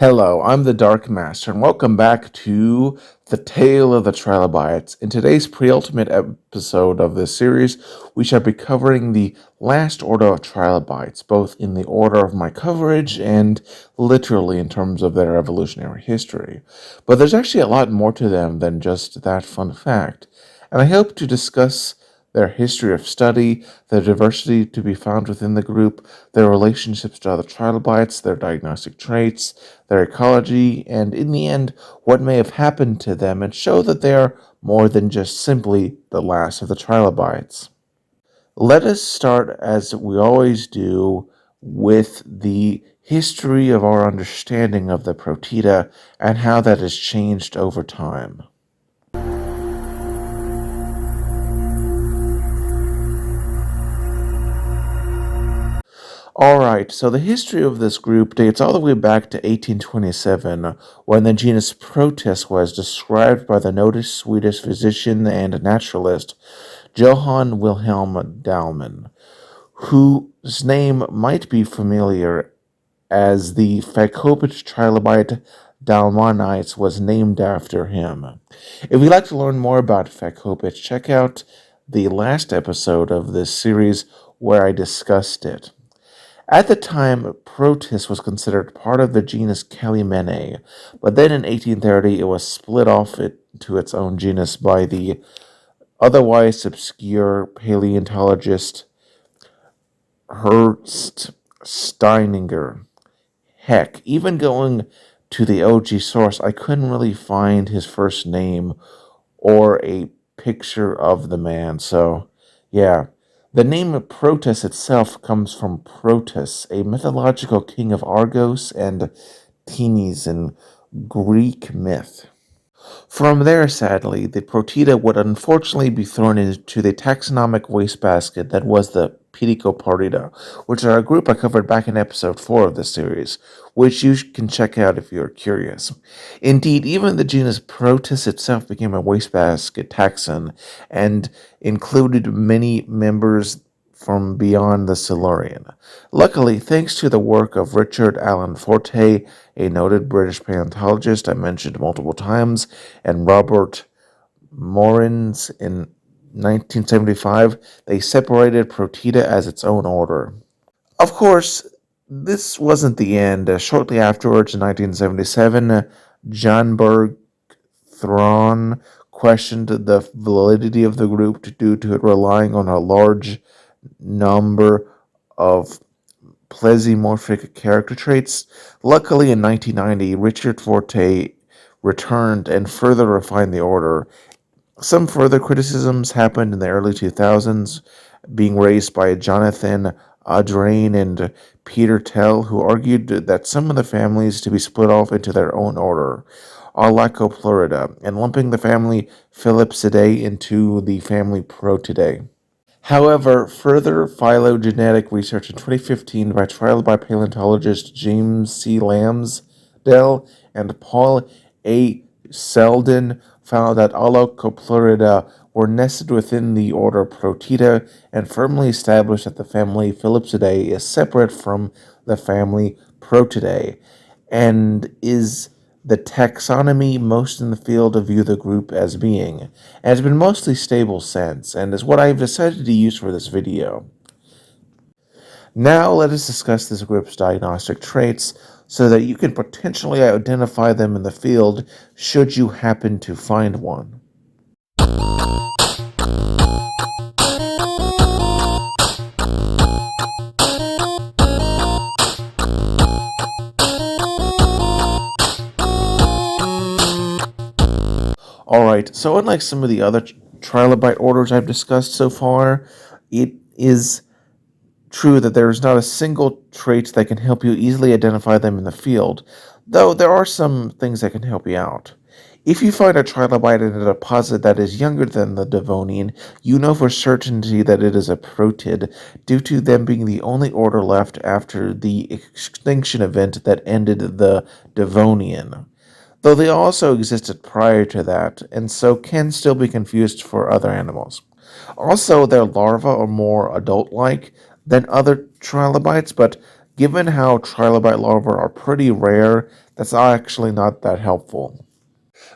Hello, I'm the Dark Master, and welcome back to The Tale of the Trilobites. In today's penultimate episode of this series, we shall be covering the last order of Trilobites, both in the order of my coverage and literally in terms of their evolutionary history. But there's actually a lot more to them than just that fun fact, and I hope to discuss their history of study, the diversity to be found within the group, their relationships to other trilobites, their diagnostic traits, their ecology, and in the end, what may have happened to them, and show that they are more than just simply the last of the trilobites. Let us start, as we always do, with the history of our understanding of the Proetida and how that has changed over time. Alright, so the history of this group dates all the way back to 1827, when the genus Protis was described by the noted Swedish physician and naturalist Johann Wilhelm Dahlmann, whose name might be familiar as the Phacopic trilobite Dahlmannites was named after him. If you'd like to learn more about Phacopic, check out the last episode of this series where I discussed it. At the time, Protis was considered part of the genus Calimene, but then in 1830 it was split off into its own genus by the otherwise obscure paleontologist Ernst Steininger. Heck, even going to the OG source, I couldn't really find his first name or a picture of the man, so yeah. The name Protus itself comes from Protus, a mythological king of Argos and Tinis in Greek myth. From there, sadly, the Proetida would unfortunately be thrown into the taxonomic wastebasket that was the Pedicoparida, which are a group I covered back in episode 4 of this series, which you can check out if you're curious. Indeed, even the genus Protis itself became a wastebasket taxon and included many members from beyond the Silurian. Luckily, thanks to the work of Richard Allen Forte, a noted British paleontologist I mentioned multiple times, and Robert Morins in 1975, they separated Proetida as its own order. Of course, this wasn't the end. Shortly afterwards, in 1977, John Bergström questioned the validity of the group due to it relying on a large number of plesiomorphic character traits. Luckily, in 1990, Richard Forte returned and further refined the order. Some further criticisms happened in the early 2000s, being raised by Jonathan Adrian and Peter Tell, who argued that some of the families to be split off into their own order, Alacoplurida, and lumping the family Philipsidae into the family Proetidae. However, further phylogenetic research in 2015 by trilobite paleontologist James C. Lambsdale and Paul A. Selden found that Alacoplurida were nested within the order Proetida and firmly established that the family Philipsidae is separate from the family Proetidae and is the taxonomy most in the field of view the group as being, and has been mostly stable since, and is what I have decided to use for this video. Now let us discuss this group's diagnostic traits so that you can potentially identify them in the field should you happen to find one. Alright, so unlike some of the other trilobite orders I've discussed so far, it is true that there is not a single trait that can help you easily identify them in the field, though there are some things that can help you out. If you find a trilobite in a deposit that is younger than the Devonian, you know for certainty that it is a Proetid, due to them being the only order left after the extinction event that ended the Devonian, though they also existed prior to that, and so can still be confused for other animals. Also, their larvae are more adult-like than other trilobites, but given how trilobite larvae are pretty rare, That's actually not that helpful.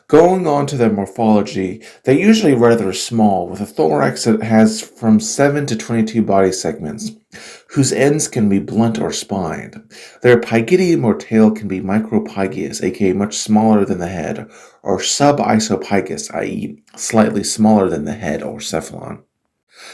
Going on to their morphology, they're usually rather small, with a thorax that has from 7 to 22 body segments, whose ends can be blunt or spined. Their pygidium or tail can be micropygious, aka much smaller than the head, or subisobpygous, i.e., slightly smaller than the head or cephalon.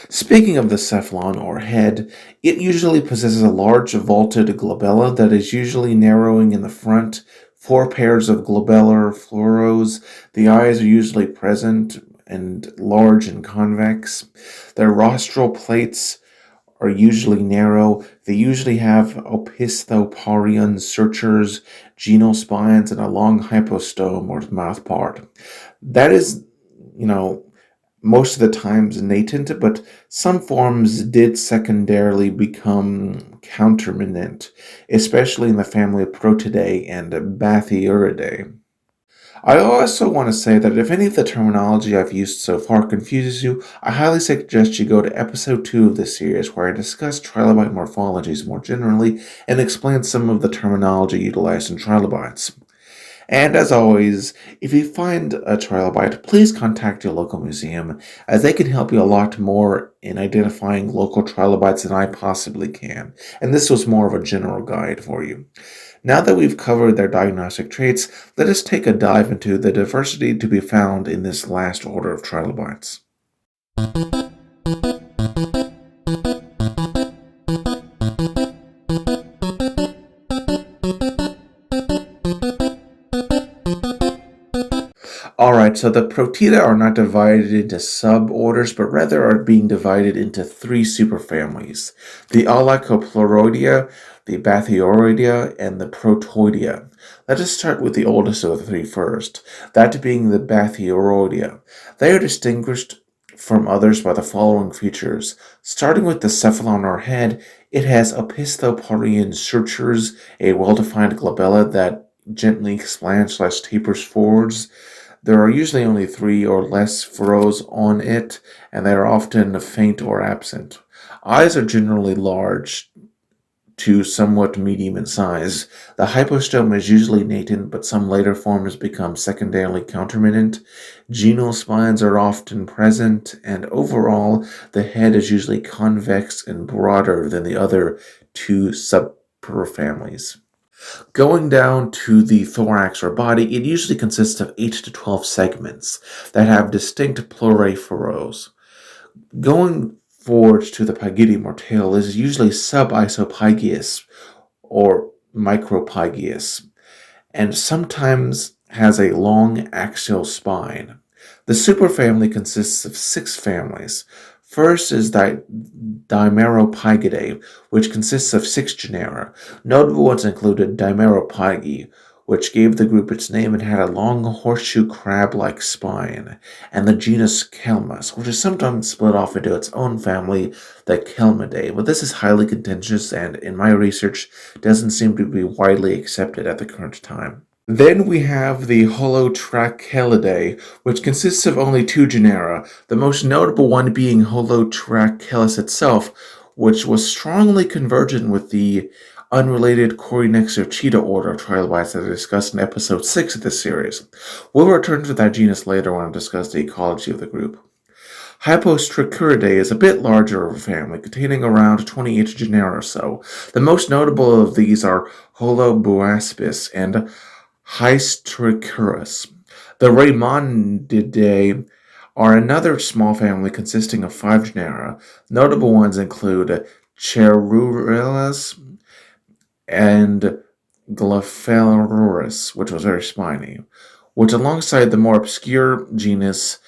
Speaking of the cephalon or head, it usually possesses a large vaulted glabella that is usually narrowing in the front, four pairs of glabellar fluoros. The eyes are usually present and large and convex. Their rostral plates are usually narrow. They usually have opisthoporean sutures, genal spines, and a long hypostome or mouth part. That is, you know, most of the times natant, but some forms did secondarily become counterminant, especially in the family of Proetidae and Bathyuridae. I also want to say that if any of the terminology I've used so far confuses you, I highly suggest you go to episode 2 of this series where I discuss trilobite morphologies more generally and explain some of the terminology utilized in trilobites. And as always, if you find a trilobite, please contact your local museum, as they can help you a lot more in identifying local trilobites than I possibly can. And this was more of a general guide for you. Now that we've covered their diagnostic traits, let us take a dive into the diversity to be found in this last order of trilobites. Alright, so the Proetida are not divided into suborders, but rather are being divided into three superfamilies: the Alacopleuroidea, the Bathyoroidea, and the Protoidea. Let us start with the oldest of the three first, that being the Bathyoroidea. They are distinguished from others by the following features. Starting with the cephalon or head, it has opisthoporean sutures, a well-defined glabella that gently slants/tapers forwards. There are usually only three or less furrows on it, and they are often faint or absent. Eyes are generally large to somewhat medium in size. The hypostome is usually natant, but some later forms become secondarily counterminant. Genal spines are often present, and overall, the head is usually convex and broader than the other two superfamilies. Going down to the thorax or body, it usually consists of 8 to 12 segments that have distinct pleural furrows. Going forward to the pygidium or tail is usually subisobpygous or micropygious, and sometimes has a long axial spine. The superfamily consists of 6 families. First is Dimeropygidae, which consists of 6 genera. Notable ones included Dimeropygi, which gave the group its name and had a long horseshoe crab-like spine, and the genus Calmus, which is sometimes split off into its own family, the Calmidae, but this is highly contentious and, in my research, doesn't seem to be widely accepted at the current time. Then we have the Holotrachelidae, which consists of only 2 genera, the most notable one being Holotrachelys itself, which was strongly convergent with the unrelated Corynex order of trilobites that I discussed in episode 6 of this series. We'll return to that genus later when I discuss the ecology of the group. Hypostricuridae is a bit larger of a family, containing around 28 genera or so. The most notable of these are Holobuaspis and Hystricurus. The Raymondidae are another small family consisting of 5 genera. Notable ones include Cherurellus and Glaphelurus, which was very spiny, which alongside the more obscure genus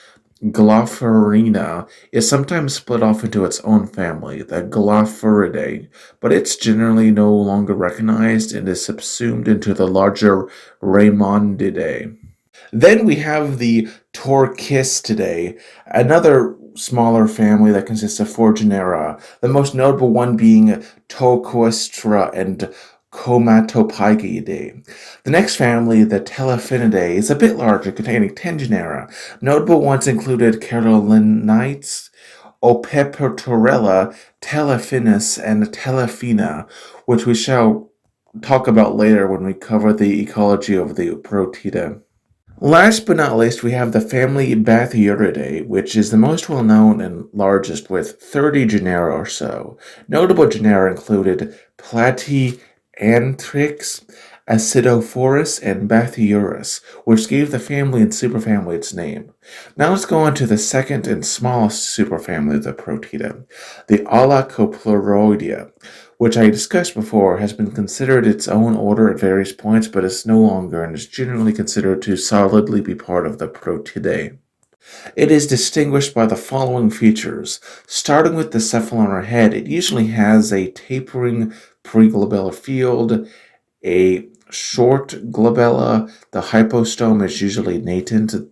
Glapherina is sometimes split off into its own family, the Glapheridae, but it's generally no longer recognized and is subsumed into the larger Raymondidae. Then we have the Torquistidae, another smaller family that consists of 4 genera, the most notable one being Tocoestra and Comatopygidae. The next family, the Telephinidae, is a bit larger, containing 10 genera. Notable ones included Carolinites, Opepertorella, Telephinus, and Telephina, which we shall talk about later when we cover the ecology of the Proetida. Last but not least, we have the family Bathyuridae, which is the most well known and largest with 30 genera or so. Notable genera included Platyanthrix, Acidophorus, and Bathyurus, which gave the family and superfamily its name. Now let's go on to the second and smallest superfamily of the Proetida, the Alacopleuroidea, which I discussed before, has been considered its own order at various points, but is no longer and is generally considered to solidly be part of the Proetidae. It is distinguished by the following features. Starting with the cephalon or head, it usually has a tapering preglabellar field, a short glabella, the hypostome is usually natant,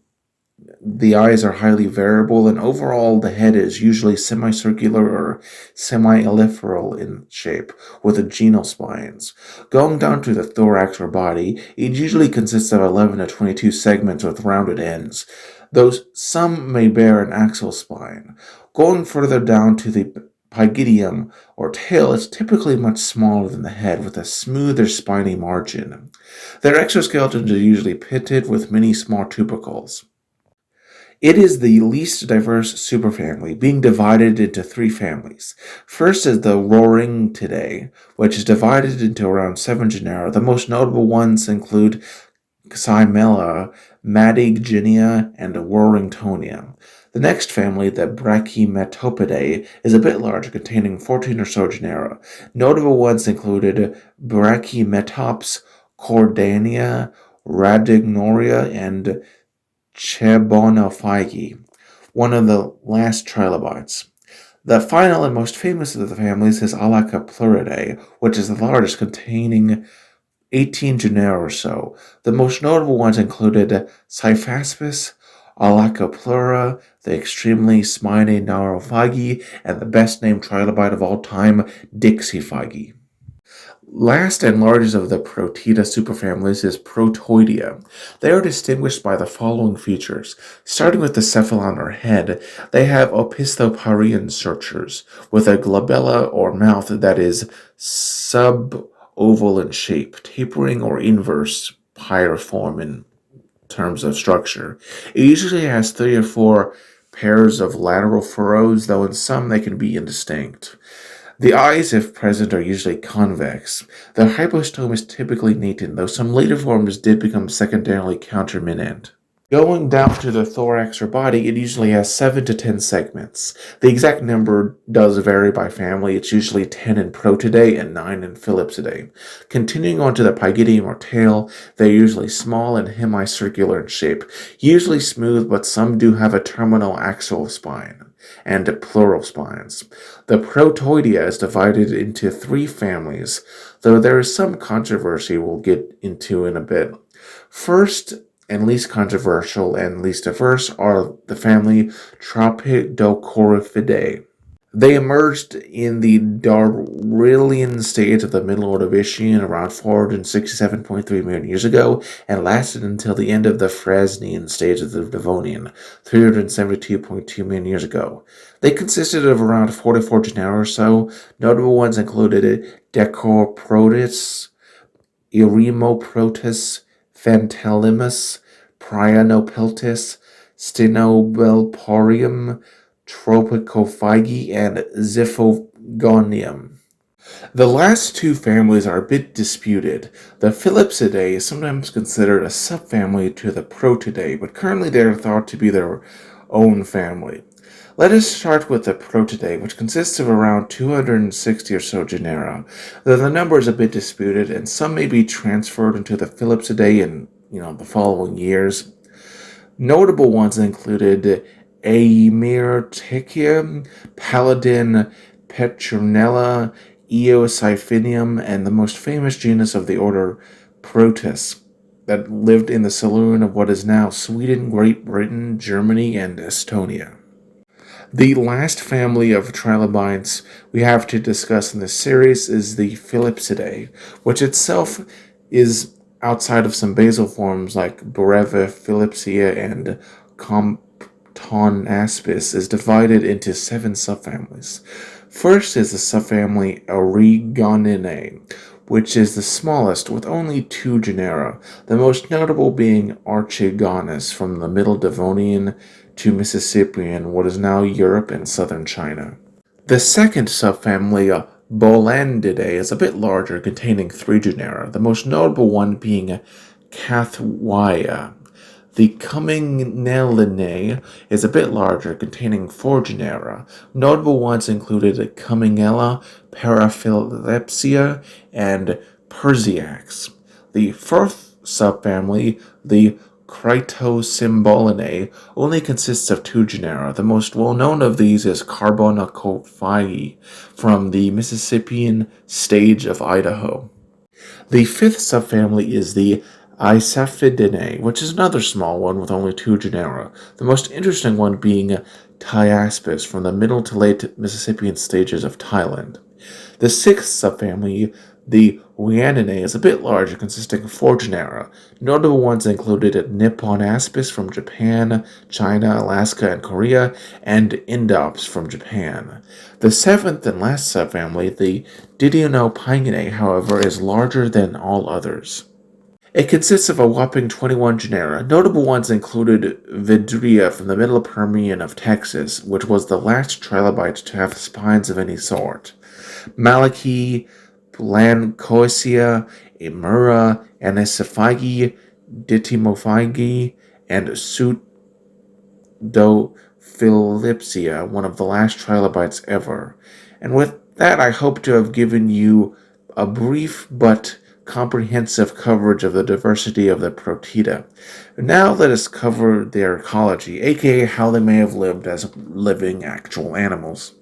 the eyes are highly variable, and overall the head is usually semicircular or semi-elliptical in shape, with agenal spines. Going down to the thorax or body, it usually consists of 11 to 22 segments with rounded ends, though some may bear an axial spine. Going further down to the pygidium or tail, is typically much smaller than the head, with a smoother spiny margin. Their exoskeletons are usually pitted with many small tubercles. It is the least diverse superfamily, being divided into three families. First is the Roaringtidae, which is divided into around 7 genera. The most notable ones include Cymella, Madigenia, and Warringtonia. The next family, the Brachymetopidae, is a bit larger, containing 14 or so genera. Notable ones included Brachymetops, Cordania, Radignoria, and Chebonophygi, one of the last trilobites. The final and most famous of the families is Alacopleuroidae, which is the largest, containing 18 genera or so. The most notable ones included Cyphaspis, Alacopleura, the extremely spiny Naurophygi, and the best-named trilobite of all time, Dixiphygi. Last and largest of the Proetida superfamilies is Protoidea. They are distinguished by the following features. Starting with the cephalon or head, they have opisthoparean sutures, with a glabella or mouth that is sub-oval in shape, tapering or inverse pyriform in terms of structure. It usually has 3 or 4 pairs of lateral furrows, though in some they can be indistinct. The eyes, if present, are usually convex. The hypostome is typically natant, though some later forms did become secondarily counterminant. Going down to the thorax or body, it usually has 7 to 10 segments. The exact number does vary by family. It's usually 10 in Proetidae and 9 in Philipsidae. Continuing on to the pygidium or tail, they're usually small and hemicircular in shape, usually smooth, but some do have a terminal axial spine and pleural spines. The Protoidea is divided into 3 families, though there is some controversy we'll get into in a bit. First, and least controversial and least diverse, are the family Tropidocoryphidae. They emerged in the Darwinian stage of the Middle Ordovician around 467.3 million years ago and lasted until the end of the Fresnian stage of the Devonian, 372.2 million years ago. They consisted of around 44 genera or so. Notable ones included Decoprotis, Eremoprotis, Phantalimus, Prionopiltis, Stenobelporium, Tropicophygi, and Xiphogonium. The last 2 families are a bit disputed. The Philipsidae is sometimes considered a subfamily to the Proetidae, but currently they are thought to be their own family. Let us start with the Proetidae, which consists of around 260 or so genera, though the number is a bit disputed, and some may be transferred into the Philipsidae in the following years. Notable ones included Aemyrticium, Paladin, Petronella, Eosiphynium, and the most famous genus of the order, Protus, that lived in the saloon of what is now Sweden, Great Britain, Germany, and Estonia. The last family of trilobites we have to discuss in this series is the Philipsidae, which itself is outside of some basal forms like Breve Philipsia and Comptonaspis, is divided into 7 subfamilies. First is the subfamily Erigoninae, which is the smallest with only 2 genera, the most notable being Archegonus from the Middle Devonian to Mississippian, what is now Europe and southern China. The second subfamily, Bolandidae, is a bit larger, containing 3 genera, the most notable one being Cathwaia. The Cummingellinae is a bit larger, containing 4 genera. Notable ones included Cummingella, Paraphilepsia, and Persiax. The fourth subfamily, the Cryptosymbolinae, only consists of 2 genera. The most well-known of these is Carbonocophae from the Mississippian stage of Idaho. The fifth subfamily is the Isaphidae, which is another small one with only 2 genera, the most interesting one being Thyaspis from the middle to late Mississippian stages of Thailand. The sixth subfamily, the Rhianinae, is a bit larger, consisting of 4 genera. Notable ones included Nipponaspis from Japan, China, Alaska, and Korea, and Indops from Japan. The seventh and last subfamily, the Didionopinae, however, is larger than all others. It consists of a whopping 21 genera. Notable ones included Vidria from the Middle Permian of Texas, which was the last trilobite to have spines of any sort, Malachi, Blancoisia, Emura, Anisophagi, Ditymophagi, and Pseudophilipsia, one of the last trilobites ever. And with that, I hope to have given you a brief but comprehensive coverage of the diversity of the Proetida. Now let us cover their ecology, aka how they may have lived as living actual animals.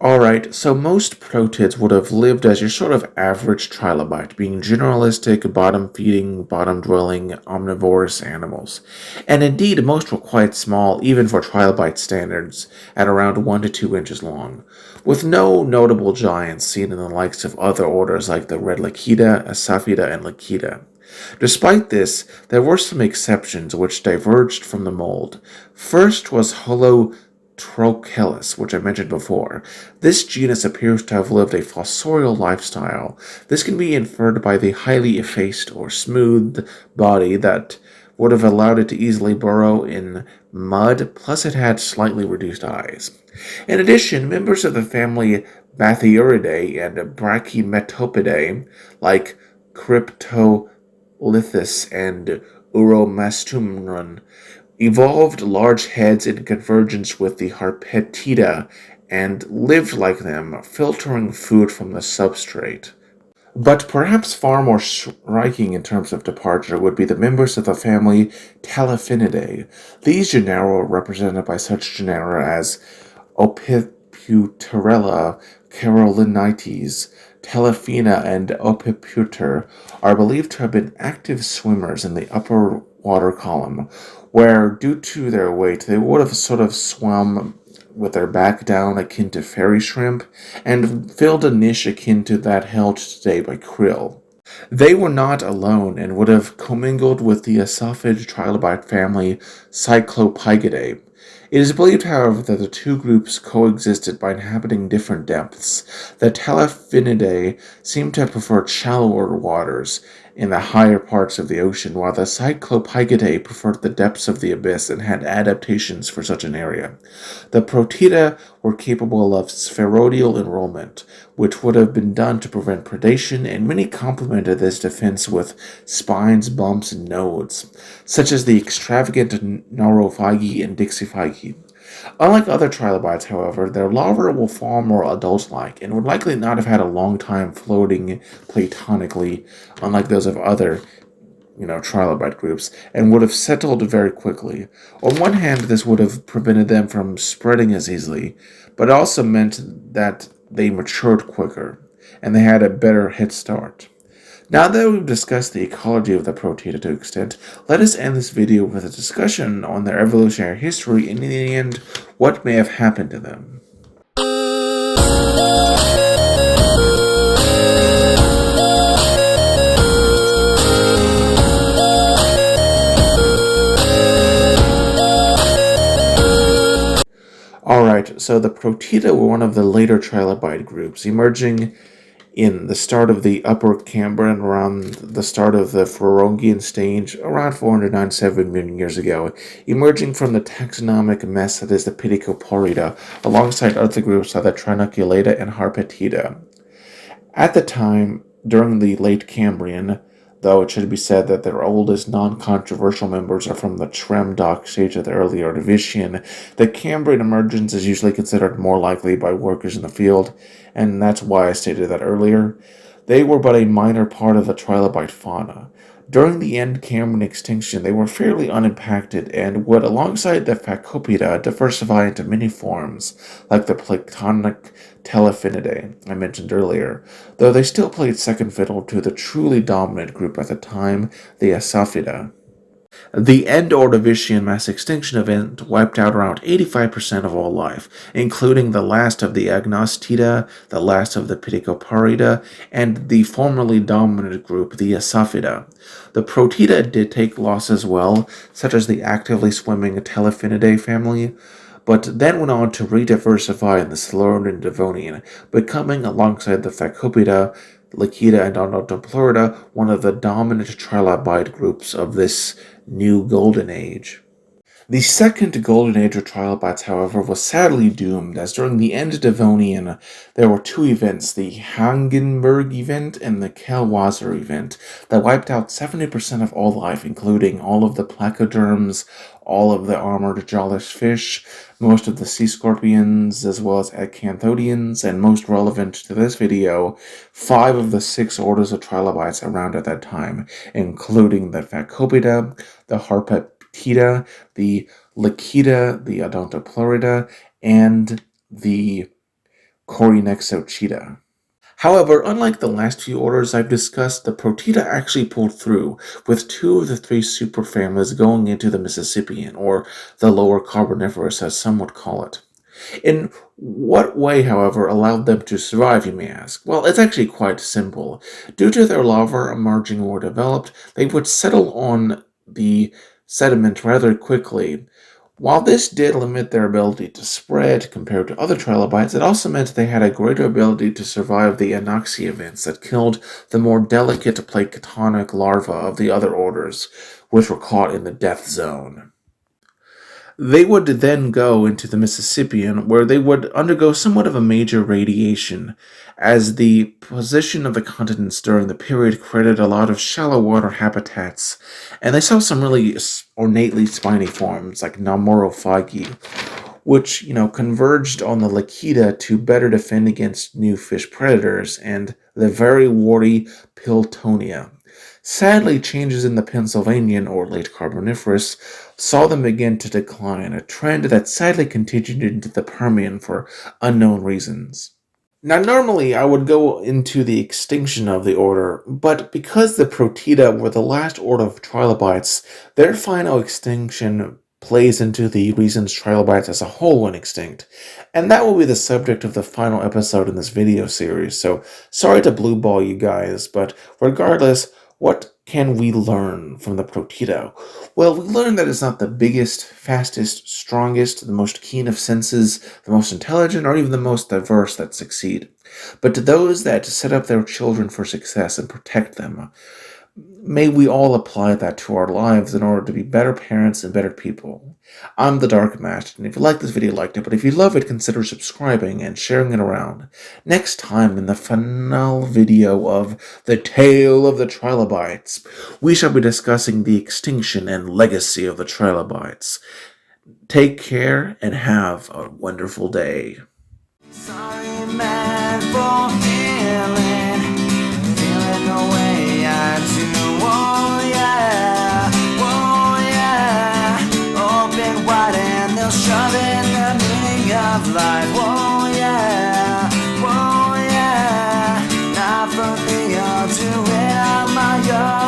Alright, so most protids would have lived as your sort of average trilobite, being generalistic, bottom-feeding, bottom-dwelling, omnivorous animals. And indeed, most were quite small, even for trilobite standards, at around 1 to 2 inches long, with no notable giants seen in the likes of other orders like the red Lethaia, Asaphida, and Lethaia. Despite this, there were some exceptions which diverged from the mold. First was Trochilus, which I mentioned before. This genus appears to have lived a fossorial lifestyle. This can be inferred by the highly effaced or smoothed body that would have allowed it to easily burrow in mud, plus it had slightly reduced eyes. In addition, members of the family Bathyuridae and Brachymetopidae, like Cryptolithus and Uromastumnon, evolved large heads in convergence with the Harpetida and lived like them, filtering food from the substrate. But perhaps far more striking in terms of departure would be the members of the family Talaphinidae. These genera are represented by such genera as Opiputerella, Carolinites, Telephina, and Opiputer are believed to have been active swimmers in the upper water column, where, due to their weight, they would have sort of swum with their back down akin to fairy shrimp, and filled a niche akin to that held today by krill. They were not alone, and would have commingled with the esophage trilobite family Cyclopygidae. It is believed, however, that the two groups coexisted by inhabiting different depths. The Talaphinidae seem to have preferred shallower waters in the higher parts of the ocean, while the Cyclopygidae preferred the depths of the abyss and had adaptations for such an area. The Proetida were capable of spheroidal enrollment, which would have been done to prevent predation, and many complemented this defense with spines, bumps, and nodes, such as the extravagant Naurophagi and Dixiphaги. Unlike other trilobites, however, their larvae were far more adult-like, and would likely not have had a long time floating platonically, unlike those of other trilobite groups, and would have settled very quickly. On one hand, this would have prevented them from spreading as easily, but it also meant that they matured quicker, and they had a better head start. Now that we've discussed the ecology of the Proetida to extent, let us end this video with a discussion on their evolutionary history and in the end, what may have happened to them. Alright, so the Proetida were one of the later trilobite groups, emerging in the start of the Upper Cambrian, around the start of the Ferongian stage, around 497 million years ago, emerging from the taxonomic mess that is the Palaeogeography, alongside other groups like the Trilobites and Harpetida. At the time, during the late Cambrian, though it should be said that their oldest non-controversial members are from the Trem-Dock stage of the early Ordovician, the Cambrian emergence is usually considered more likely by workers in the field, and that's why I stated that earlier. They were but a minor part of the trilobite fauna. During the end Cambrian extinction, they were fairly unimpacted and would, alongside the Phacopida, diversify into many forms, like the Platonic Telephinidae I mentioned earlier, though they still played second fiddle to the truly dominant group at the time, the Asaphida. The end Ordovician mass extinction event wiped out around 85% of all life, including the last of the Diagnostic, the last of the Palaeogeography, and the formerly dominant group, the Asaphida. The Proetida did take loss as well, such as the actively swimming Telephinidae family, but then went on to rediversify in the Silurian and Devonian, becoming, alongside the Phacopida, Lethaia, and Ordovician, one of the dominant trilobite groups of this new golden age. The second golden age of trilobites, however, was sadly doomed, as during the end of Devonian, there were two events, the Hagenberg event and the Kelwasser event, that wiped out 70% of all life, including all of the placoderms, all of the armored jawless fish, most of the sea scorpions, as well as acanthodians, and most relevant to this video, 5 of the 6 orders of trilobites around at that time, including the Phacopida, the Harpetida, the Lethaia, the Odontoplurida, and the Corynexochida. However, unlike the last few orders I've discussed, the Proetida actually pulled through, with 2 of the 3 superfamilies going into the Mississippian, or the Lower Carboniferous as some would call it. In what way, however, allowed them to survive, you may ask? Well, it's actually quite simple. Due to their larvae emerging more developed, they would settle on the sediment rather quickly. While this did limit their ability to spread compared to other trilobites, it also meant they had a greater ability to survive the anoxia events that killed the more delicate planktonic larvae of the other orders, which were caught in the death zone. They would then go into the Mississippian, where they would undergo somewhat of a major radiation, as the position of the continents during the period created a lot of shallow water habitats, and they saw some really ornately spiny forms, like Naumorophagy, which, converged on the Lethaia to better defend against new fish predators, and the very warty Piltonia. Sadly, changes in the Pennsylvanian, or late Carboniferous, saw them begin to decline, a trend that sadly continued into the Permian for unknown reasons. Now, normally I would go into the extinction of the order, but because the Proetida were the last order of trilobites, their final extinction plays into the reasons trilobites as a whole went extinct, and that will be the subject of the final episode in this video series, so sorry to blue ball you guys, but regardless, what can we learn from the Proetida? Well, we learn that it's not the biggest, fastest, strongest, the most keen of senses, the most intelligent, or even the most diverse that succeed, but to those that set up their children for success and protect them. May we all apply that to our lives in order to be better parents and better people. I'm the Dark Master, and if you like this video, like it, but if you love it, consider subscribing and sharing it around. Next time, in the final video of The Tale of the Trilobites, we shall be discussing the extinction and legacy of the Trilobites. Take care and have a wonderful day. Sorry, man, for feeling the way I do. Shoving the meaning of life, whoa yeah, not for me, I'll do it. Lethaia.